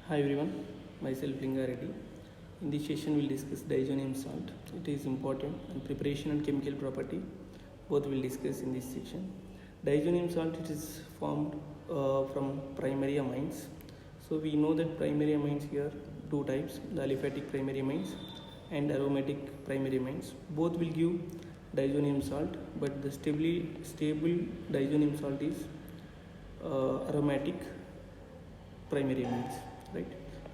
Hi everyone, myself Linga Reddy. In this session, we'll discuss diazonium salt. It is important and preparation and chemical property. Both we'll discuss in this section. Diazonium salt it is formed from primary amines. So we know that primary amines here two types: the aliphatic primary amines and aromatic primary amines. Both will give diazonium salt, but the stable diazonium salt is aromatic primary amines, right?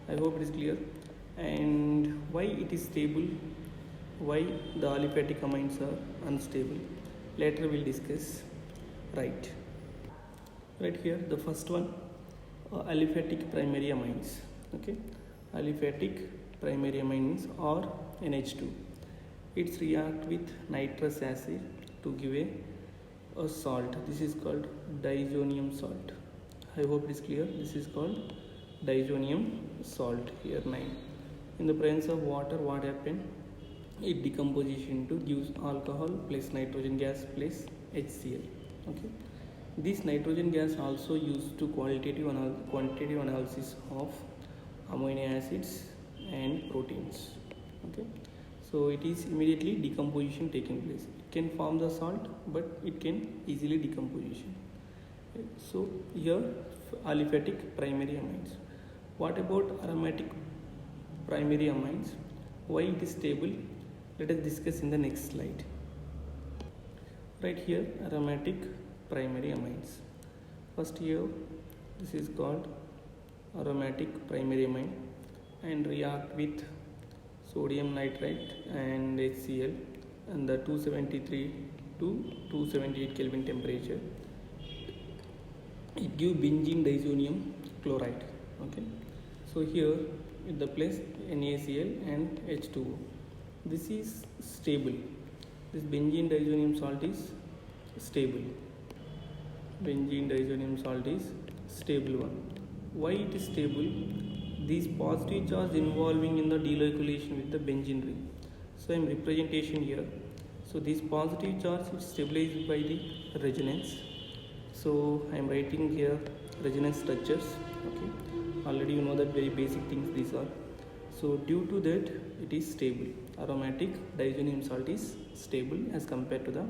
I hope it is clear. And why it is stable, why the aliphatic amines are unstable, later we'll discuss. Right here the first one, aliphatic primary amines. Okay, aliphatic primary amines or NH2, it's react with nitrous acid to give a salt. This is called diazonium salt. I hope it is clear. This is called diazonium salt. Here 9. In the presence of water, what happen? It decomposition to gives alcohol plus nitrogen gas plus HCl. Okay. This nitrogen gas also used to quantitative analysis of amino acids and proteins. Okay. So it is immediately decomposition taking place. It can form the salt, but it can easily decomposition. So here aliphatic primary amines. What about aromatic primary amines? Why it is stable? Let us discuss in the next slide. Right here aromatic primary amines. First here this is called aromatic primary amine and react with sodium nitrite and HCl and the 273 to 278 Kelvin temperature. It gives benzene diazonium chloride. Okay, so here in the place NaCl and H2O. This is stable. This benzene diazonium salt is stable. Benzene diazonium salt is stable one. Why it is stable? These positive charge involving in the delocalization with the benzene ring. So I am representation here. So this positive charge is stabilized by the resonance. So I am writing here resonance structures. Okay, already you know that very basic things these are. So due to that it is stable. Aromatic diazonium salt is stable as compared to the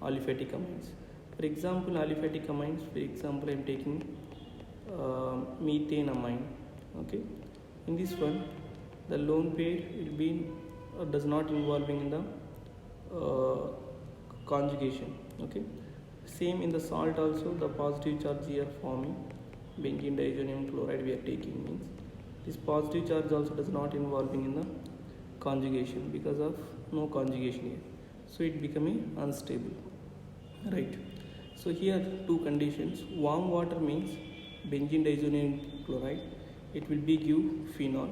aliphatic amines. For example, aliphatic amines, for example I am taking methane amine. Okay, in this one the lone pair will be does not involving in the conjugation. Okay, same in the salt also, the positive charge here forming benzene diazonium chloride we are taking means this positive charge also does not involving in the conjugation because of no conjugation here, so it becoming unstable, right? So here two conditions. Warm water means benzene diazonium chloride, it will be give phenol,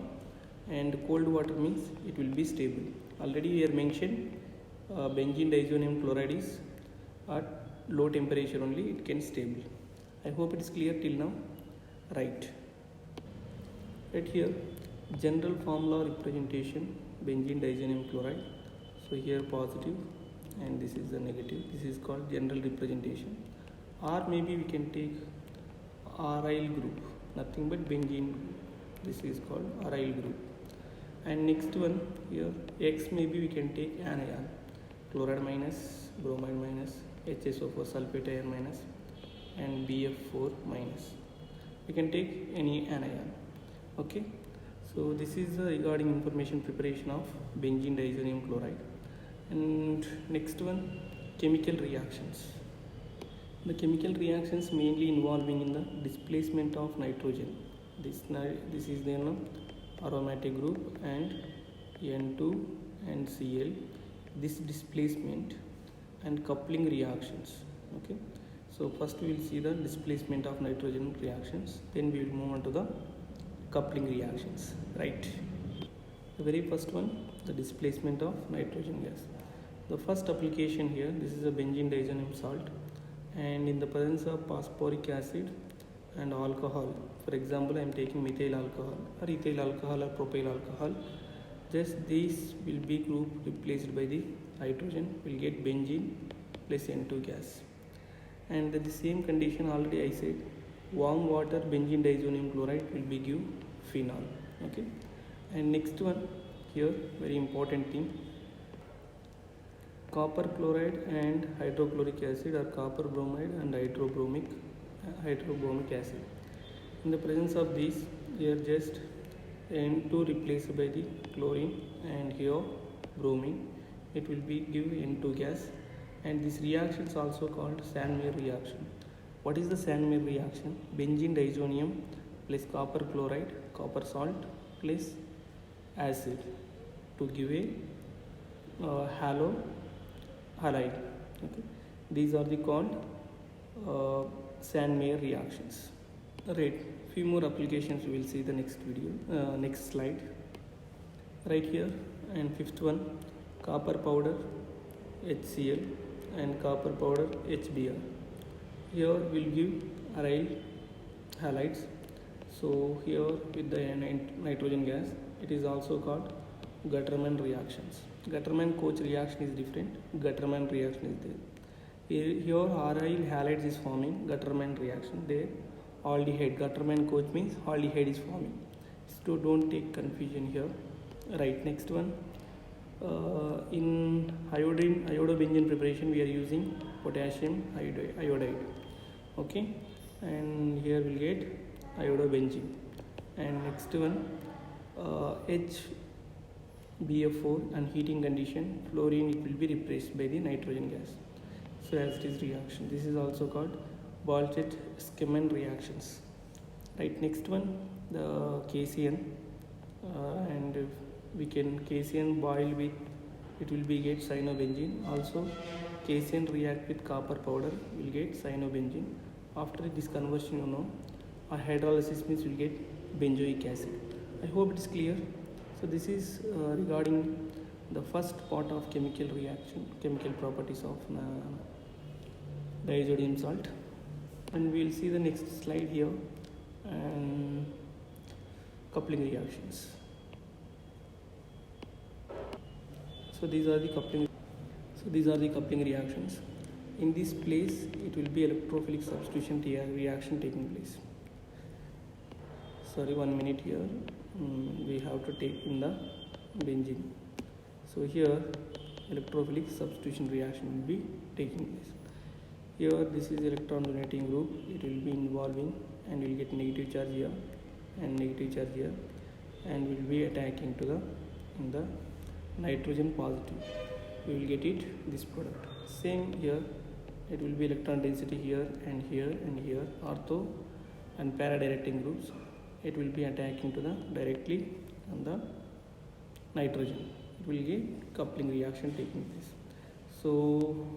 and cold water means it will be stable. Already here mentioned benzene diazonium chloride is at low temperature only it can stable. I hope it is clear till now. Right here general formula representation benzene diazonium chloride. So here positive and this is the negative. This is called general representation. Or maybe we can take aryl group, nothing but benzene group. This is called aryl group. And next one here X, maybe we can take anion, chloride minus, bromide minus, HSO4 sulfate ion minus, and BF4 minus. We can take any anion. Okay, so this is regarding information preparation of benzene diazonium chloride. And next one, chemical reactions. The chemical reactions mainly involving in the displacement of nitrogen. This is the aromatic group and N2 and Cl. This displacement and coupling reactions. Okay, so first we will see the displacement of nitrogen reactions, then we will move on to the coupling reactions. Right, the very first one, the displacement of nitrogen gas. The first application here, this is a benzene diazonium salt, and in the presence of phosphoric acid and alcohol, for example I am taking methyl alcohol or ethyl alcohol or propyl alcohol, just these will be group replaced by the hydrogen, will get benzene plus N2 gas. And the same condition already I said, warm water benzene diazonium chloride will be give phenol. Okay, and next one here, very important thing, copper chloride and hydrochloric acid, or copper bromide and hydrobromic acid. In the presence of these, here just N2 replaced by the chlorine, and here bromine, it will be give N2 gas. And this reaction is also called Sandmeyer reaction. What is the Sandmeyer reaction? Benzene diazonium plus copper chloride, copper salt plus acid to give a halide. Okay, these are the called Sandmeyer reactions. Right, few more applications we will see the next video, next slide. Right here, and fifth one, copper powder HCl and copper powder HBr. Here we'll give aryl halides. So here with the nitrogen gas, it is also called Gutterman reactions. Gutterman-Koch reaction is different. Gutterman reaction is there. Here aryl halides is forming Gutterman reaction. There aldehyde, Gutterman-Koch means aldehyde is forming. So don't take confusion here. Right, next one. In iodobenzene preparation, we are using potassium iodide. Okay, and here we'll get iodobenzene. And next one, HBF4 and heating condition, fluorine, it will be replaced by the nitrogen gas. So as it is reaction, this is also called Balchet-Skimman reactions. Right, next one, the KCN, and we can KCN boil with, it will be get cyanobenzene. Also KCN react with copper powder, will get cyanobenzene. After this conversion, a hydrolysis means we will get benzoic acid. I hope it is clear. So this is regarding the first part of chemical reaction, chemical properties of diazonium salt. And we will see the next slide here, and coupling reactions. So these are the coupling reactions. In this place, it will be electrophilic substitution reaction taking place. Sorry, 1 minute here. We have to take in the benzene. So here electrophilic substitution reaction will be taking place. Here this is electron donating group. It will be involving, and will get negative charge here and negative charge here, and will be attacking to the nitrogen positive. We will get this product. Same here, it will be electron density here and here and here, ortho and para directing groups. It will be attacking to the directly on the nitrogen. It will get coupling reaction taking place. So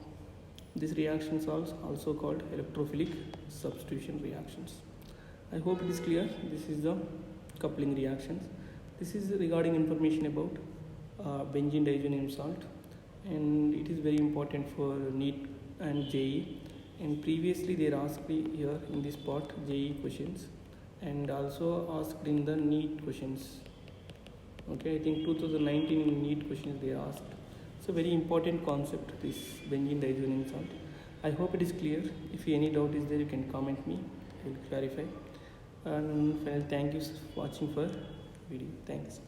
this reaction is also called electrophilic substitution reactions. I hope it is clear. This is the coupling reactions. This is regarding information about benzene diazonium salt, and it is very important for NEET and JEE. And previously they asked here in this part JEE questions, and also asked in the NEET questions. Okay, I think 2019 in NEET questions they asked. So very important concept, this benzene diazonium salt. I hope it is clear. If any doubt is there, you can comment me. I will clarify. And finally, thank you for watching for video. Thanks.